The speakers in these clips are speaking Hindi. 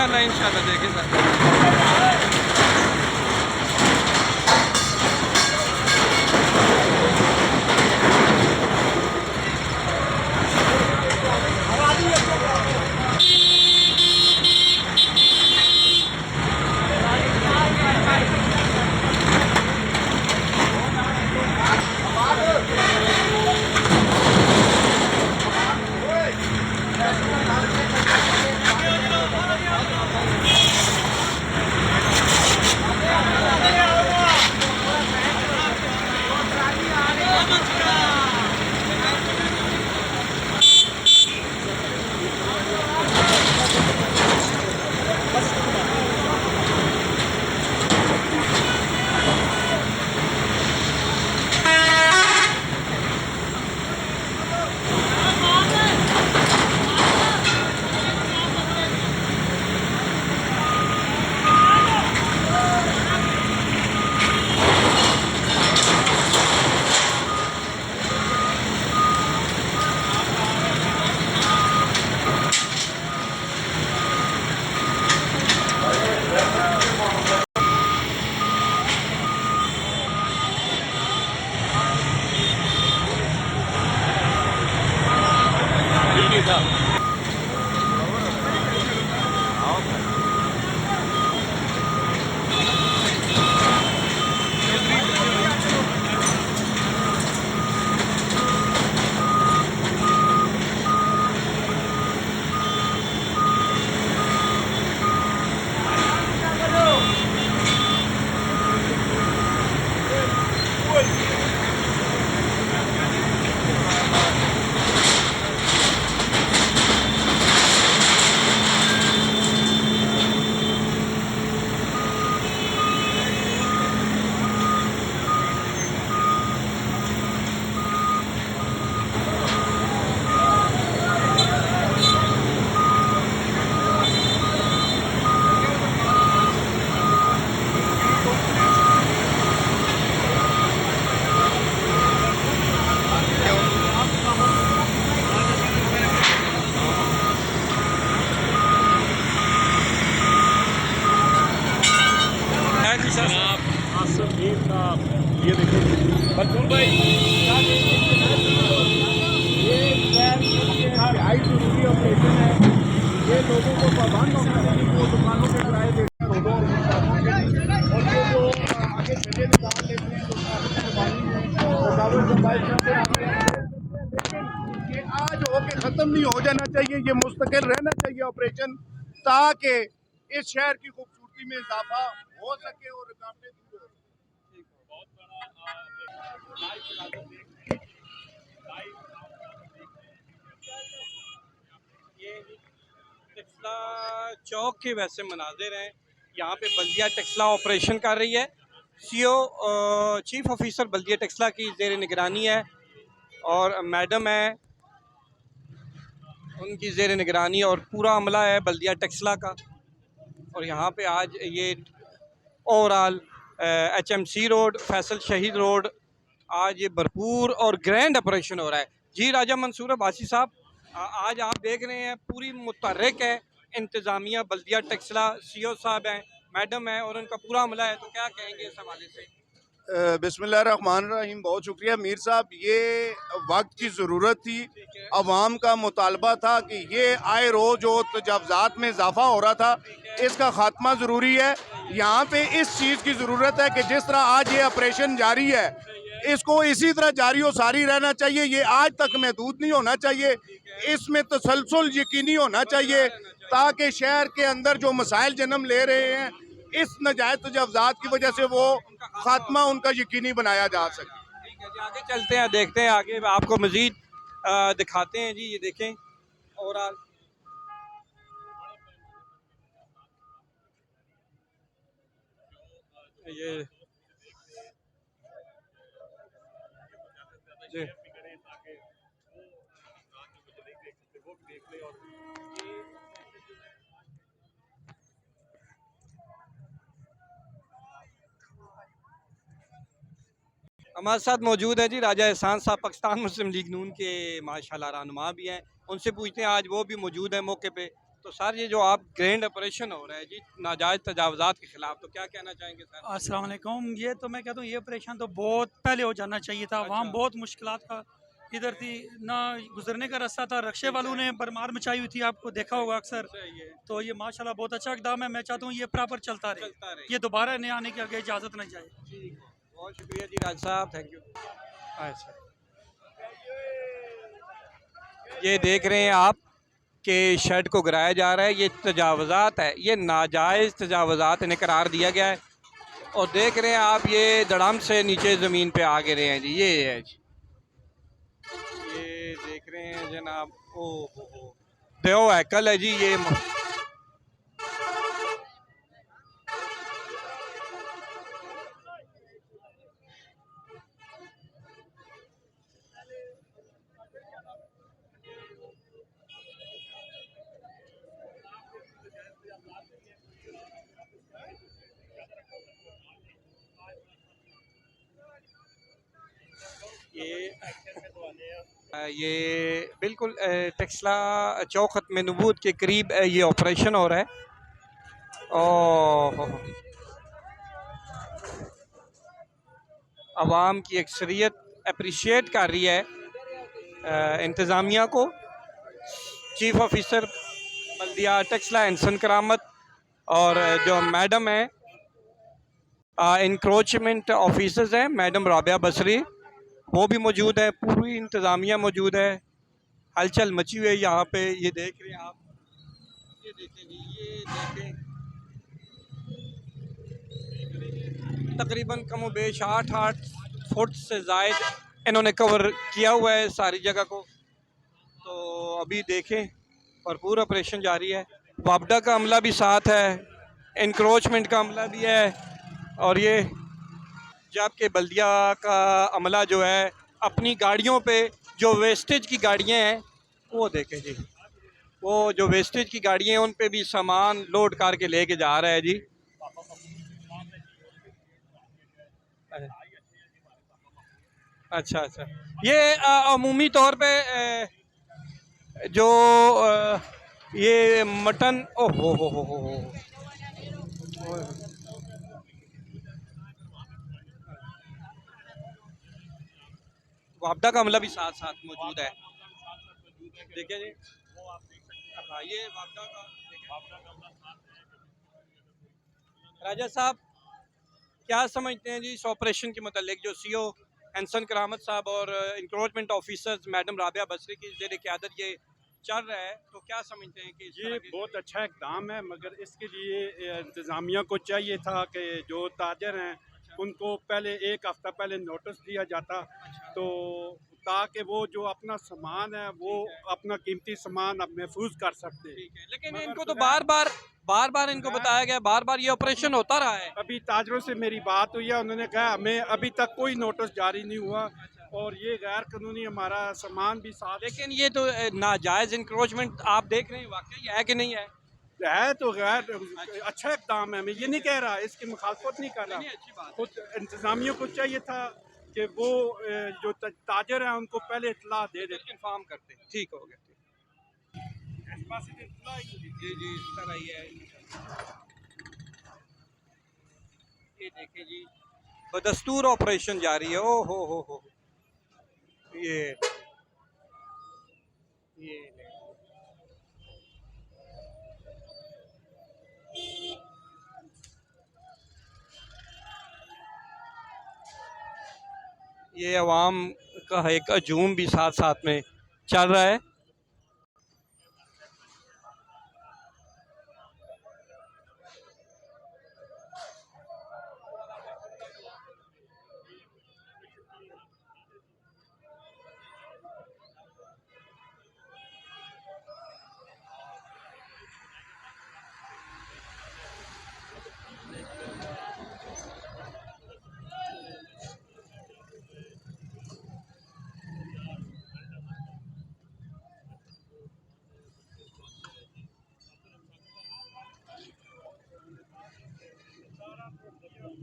इंशाल्लाह देखेंगे। ये देखिए बच्चों भाई ये ढाई जरूरी ऑपरेशन है। ये लोगों को पाबंद होना चाहिए वो दुकानों के किराए देते हैं रोडों और ये जो आगे चले निकाल लेते हैं रुकावट जमायत करते हैं। लेकिन ये आज होके ख़त्म नहीं हो जाना चाहिए, ये मुस्तकिल रहना चाहिए ऑपरेशन, ताकि इस शहर की खूबसूरती में इजाफा हो सके और रुकावटें दूर हो सकें। बहुत बड़ा ये टेक्सला चौक के वैसे मनाजिर हैं। यहाँ पे बल्दिया टेक्सला ऑपरेशन कर रही है। सीओ चीफ ऑफिसर बल्दिया टेक्सला की ज़ेर निगरानी है और मैडम है उनकी ज़ेर निगरानी और पूरा अमला है बल्दिया टेक्सला का। और यहाँ पे आज ये ओवरऑल HMC रोड, फैसल शहीद रोड आज ये भरपूर और ग्रैंड ऑपरेशन हो रहा है। जी राजा मंसूर अब्बासी साहब, आज आप देख रहे हैं पूरी मुतहर्रिक है इंतज़ामिया बल्दिया टेक्सला, CO साहब हैं, मैडम है और उनका पूरा अमला है, तो क्या कहेंगे इस हवाले से? बिस्मिल्लाहिर्रहमानिर्रहीम। बहुत शुक्रिया मीर साहब, ये वक्त की ज़रूरत थी, अवाम का मुतालबा था कि ये आए रोज़ जो तजावज़ात में इजाफा हो रहा था इसका ख़ात्मा ज़रूरी है। यहाँ पे इस चीज़ की ज़रूरत है कि जिस तरह आज ये ऑपरेशन जारी है इसको इसी तरह जारी और सारी रहना चाहिए। ये आज तक महदूद नहीं होना चाहिए, इसमें तसलसल यकीनी होना चाहिए ताकि शहर के अंदर जो मसाइल जन्म ले रहे हैं इस नाजायज़ तजावज़ात की वजह से वो खात्मा उनका यकीनी बनाया जा सके। ठीक है जी, आगे चलते हैं, देखते हैं आगे आपको मज़ीद दिखाते हैं जी। ये देखें ओवरऑल ये जी हमारे साथ मौजूद है जी राजा एहसान साहब, पाकिस्तान मुस्लिम लीग नून के माशाल्लाह रहनुमा भी हैं। उनसे पूछते हैं, आज वो भी मौजूद है मौके पे। तो सर ये जो आप ग्रैंड ऑपरेशन हो रहा है जी नाजायज़ तजावज़ात के खिलाफ, तो क्या कहना चाहेंगे सर? अस्सलाम वालेकुम। ये तो मैं कहता हूँ ये ऑपरेशन तो बहुत पहले हो जाना चाहिए था। वहाँ अच्छा। बहुत मुश्किलात का इधर थी ना, गुजरने का रास्ता था। रक्शे वालों ने भरमार मचाई हुई थी, आपको देखा होगा अक्सर। सही है, तो ये माशाल्लाह बहुत अच्छा इकदाम है। मैं चाहता हूँ ये प्रॉपर चलता रहे, चलता रहे। ये दोबारा नए आने की आगे इजाज़त न जाए। ठीक है, बहुत शुक्रिया जी राज साहब, थैंक यू। अच्छा, ये देख रहे हैं आप कि शर्ट को गिराया जा रहा है, ये तजावज़ात है, ये नाजायज़ तजावज़ात इन्हें करार दिया गया है। और देख रहे हैं आप ये धड़ाम से नीचे ज़मीन पे आ गिरे हैं जी, ये है जी, ये देख रहे हैं जनाब। ओ हो, देव हैकल है जी ये। ये बिल्कुल टेक्सला चौक ख़त्म नबूत के करीब ये ऑपरेशन हो रहा है। और आवाम की अक्सरियत अप्रिशिएट कर रही है इंतज़ामिया को। चीफ ऑफिसर बल्दिया टेक्सला एहसन करामत और जो मैडम है इंक्रोचमेंट ऑफिसर्स हैं मैडम राबिया बसरी, वो भी मौजूद है। पूरी इंतज़ामिया मौजूद है। हलचल मची हुई है यहाँ पे, ये देख रहे हैं आप। ये देखें जी, ये देखें तकरीबन कम बेश 8 फुट से ज़ायद इन्होंने कवर किया हुआ है सारी जगह को। तो अभी देखें भरपूर ऑपरेशन जारी है। वापडा का अमला भी साथ है, इंक्रोचमेंट का अमला भी है। और ये जबकि बल्दिया का अमला जो है अपनी गाड़ियों पे जो वेस्टेज की गाड़ियाँ हैं वो देखें जी, वो जो वेस्टेज की गाड़ियाँ हैं उन पे भी सामान लोड करके लेके जा रहा है जी। अच्छा अच्छा, ये अमूमी तौर पे जो ये मटन, ओ हो, वापडा का अमला भी साथ साथ मौजूद है। देखिए जी, हाँ ये वापडा का राजा साहब क्या समझते हैं जी इस ऑपरेशन के मतलब जो सीओ एहसन करामत साहब और इंक्रोचमेंट ऑफिसर्स मैडम राबिया बसरी की ज़ेर क़यादत ये चल रहा है, तो क्या समझते हैं कि ये बहुत अच्छा इकदाम है, मगर इसके लिए इंतज़ामिया को चाहिए था कि जो ताजर हैं उनको पहले एक हफ़्ता पहले नोटिस दिया जाता, तो ताकि वो जो अपना सामान है वो अपना कीमती सामान अब महफूज कर सकते। ठीक है, लेकिन मगर इनको तो बार बार इनको बताया गया, बार बार ये ऑपरेशन होता रहा है। अभी ताजरों से मेरी बात हुई है, उन्होंने कहा हमें अभी तक कोई नोटिस जारी नहीं हुआ और ये गैर कानूनी हमारा सामान भी साथ। लेकिन ये तो नाजायज़ इंक्रोचमेंट आप देख रहे हैं, वाकई है कि नहीं है? है तो गैर अच्छा इकदाम है, मैं ये नहीं कह रहा, इसकी मुखालफत नहीं कर नहीं, रहा। अच्छी बात है। खुद इंतज़ामिया को चाहिए था कि वो जो ताजर हैं उनको पहले इतला दे देते। इन्फॉर्म करते हैं, ठीक हो गया। जी जी, इस तरह ही है। ये देखें जी, बदस्तूर ऑपरेशन जारी है। ओ हो, ये ये ये अवाम का एक हजूम भी साथ साथ में चल रहा है।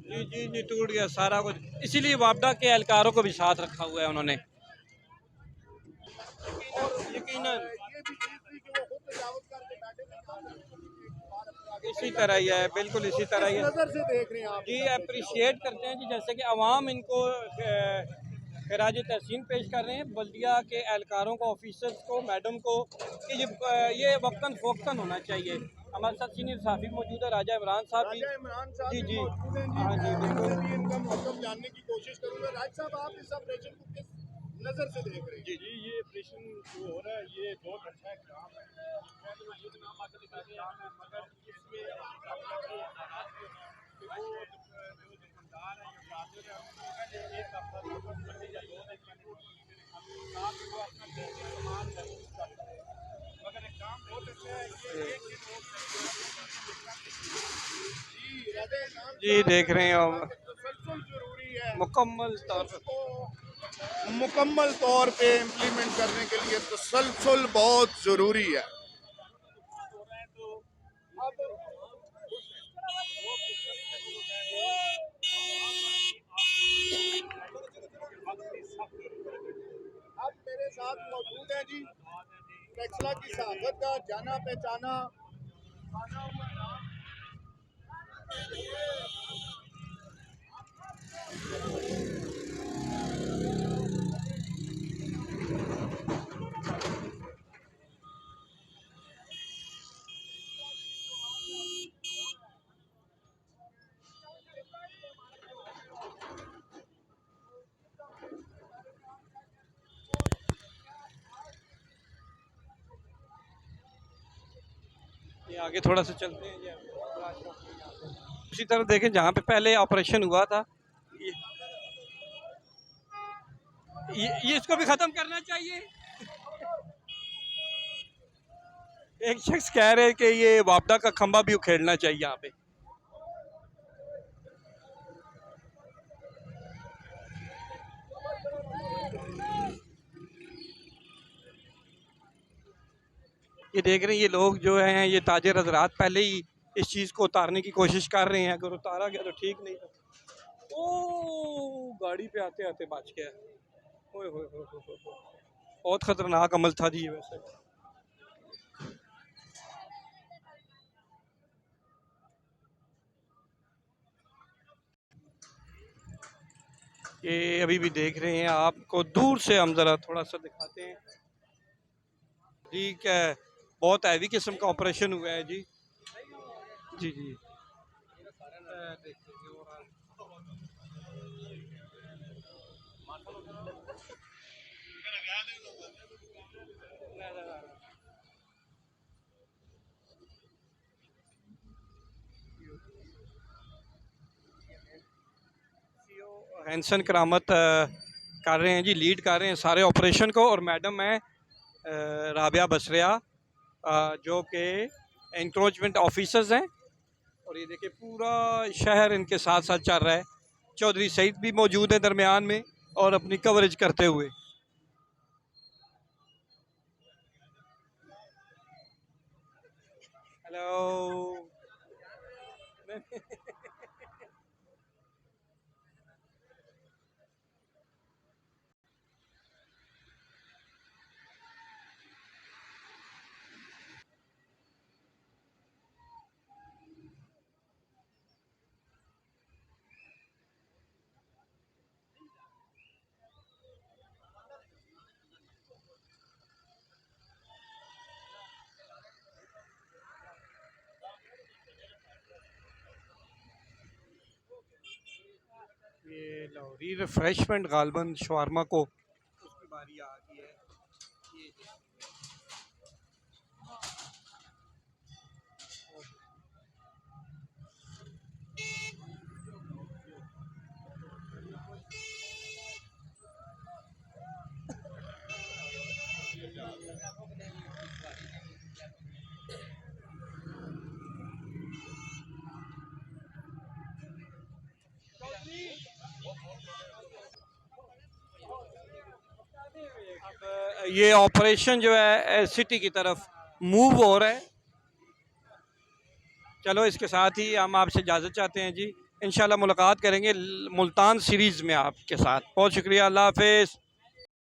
जी जी जी, टूट गया सारा कुछ, इसीलिए वापडा के एहलकारों को भी साथ रखा हुआ है उन्होंने। और यकीनन इसी तरह ही है, बिल्कुल इसी तरह ही है नजर से देख रहे हैं आप? जी। अप्रिशिएट करते हैं जी, जैसे कि अवाम इनको खराज तहसीन पेश कर रहे हैं, बल्दिया के एहलकारों को, ऑफिसर्स को, मैडम को, कि ये वक्तन फ़ोक्तन होना चाहिए। हमारे साथ सीनियर साफी मौजूद है, राजा इमरान साहब भी। राजा इमरान साहब जी भी जी, मौजूद हैं जी। हाँ जी, मैं बिल्कुल इनसे भी इनका मौक़िफ़ जानने की कोशिश करूंगा। राज साहब, आप इस ऑपरेशन को किस नजर से देख रहे हैं? जी जी, ये ऑपरेशन जो हो रहा है ये बहुत अच्छा है, काम है। मैं तो ये नाम आगे दिखा दिया है, मगर इसमें वो जो दुकानदार है या कादिर है, उनको पहले एक हफ्ता पहले या 2 दिन पहले अपने साथ वो अपना सामान महसूस करता है। मगर एक काम बहुत अच्छा है, ये एक दिन वो जी, राजा इमरान जी, देख रहे हैं हम तसलसल जरूरी है। मुकम्मल तौर पर। उसको मुकम्मल तौर पे इम्प्लीमेंट करने के लिए तसलसल बहुत ज़रूरी है। अब मेरे साथ मौजूद हैं जी टेक्सला की सहाफत का जाना पहचाना माना हुआ नाम। ये आगे थोड़ा सा चलते हैं जी। उसी तरह देखें जहाँ पे पहले ऑपरेशन हुआ था, ये, ये इसको भी ख़त्म करना चाहिए। एक शख्स कह रहे हैं कि ये वापदा का खंबा भी उखेड़ना चाहिए यहाँ पे। ये देख रहे हैं, ये लोग जो हैं, ये ताजिर हजरात पहले ही इस चीज़ को उतारने की कोशिश कर रहे हैं। अगर उतारा गया तो ठीक, नहीं तो ओ गाड़ी पे आते आते बच गया। ओए होए होए होए होए होए। बहुत ख़तरनाक अमल था जी ये वैसे। ये अभी भी देख रहे हैं, आपको दूर से हम ज़रा थोड़ा सा दिखाते हैं। ठीक है, बहुत हैवी किस्म का ऑपरेशन हुआ है जी। जी जी, हैंसन करामत कर रहे हैं जी, लीड कर रहे हैं सारे ऑपरेशन को। और मैडम है राबिया बसरिया, जो कि इंक्रोचमेंट ऑफिसर्स हैं। और ये देखिए पूरा शहर इनके साथ साथ चल रहा है। चौधरी सईद भी मौजूद है दरमियान में और अपनी कवरेज करते हुए। हेलो ये लाहौरी रिफ्रेशमेंट गालबन शवारमा को उसकी बारी आ गई है। ये अब ये ऑपरेशन जो है सिटी की तरफ मूव हो रहा है। चलो, इसके साथ ही हम आपसे इजाज़त चाहते हैं जी। इंशाल्लाह मुलाकात करेंगे मुल्तान सीरीज़ में आपके साथ। बहुत शुक्रिया, अल्लाह हाफिज़।